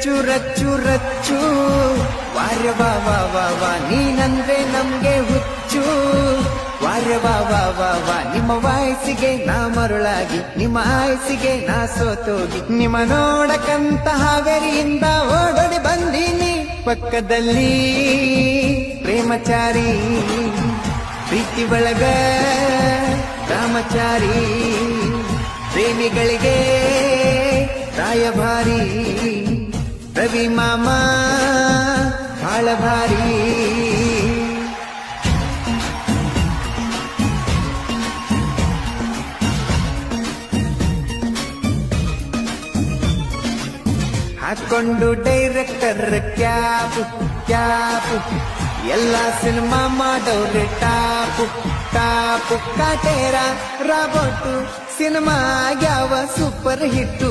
ರಚ್ಚು ರಚ್ಚು ರಚ್ಚು ವಾರ್ಯ ವಾ ವಾ ವಾ ವಾ ನೀನಂದ್ರೆ ನಮ್ಗೆ ಹುಚ್ಚು ವಾರ್ಯ ವಾ ವಾ ವಾ ವಾ ನಿಮ್ಮ ವಾಯ್ಸಿಗೆ ನಾ ಮರುಳಾಗಿ ನಿಮ್ಮ ಆಯ್ಸಿಗೆ ನಾ ಸೋತೋಗಿ ನಿಮ್ಮ ನೋಡಕಂತ ಹಾವೇರಿಯಿಂದ ಓಡೋಡಿ ಬಂದೀನಿ ಪಕ್ಕದಲ್ಲಿ ಪ್ರೇಮಚಾರಿ ಪ್ರೀತಿ ಒಳಗ ರಾಮಚಾರಿ ಪ್ರೇಮಿಗಳಿಗೆ ರಾಯಭಾರಿ ರವಿ ಮಾಮ ಬಾಳ ಭಾರಿ ಹಾಕೊಂಡು ಡೈರೆಕ್ಟರ್ ಕ್ಯಾಪು ಕ್ಯಾಪು ಎಲ್ಲ ಸಿನಿಮಾ ಮಾಡೋರೆ ಟಾಪು ಟಾಪು ಕಾಟೇರ ರಾಬೋಟು ಸಿನಿಮಾ ಯಾವ ಸೂಪರ್ ಹಿಟ್ಟು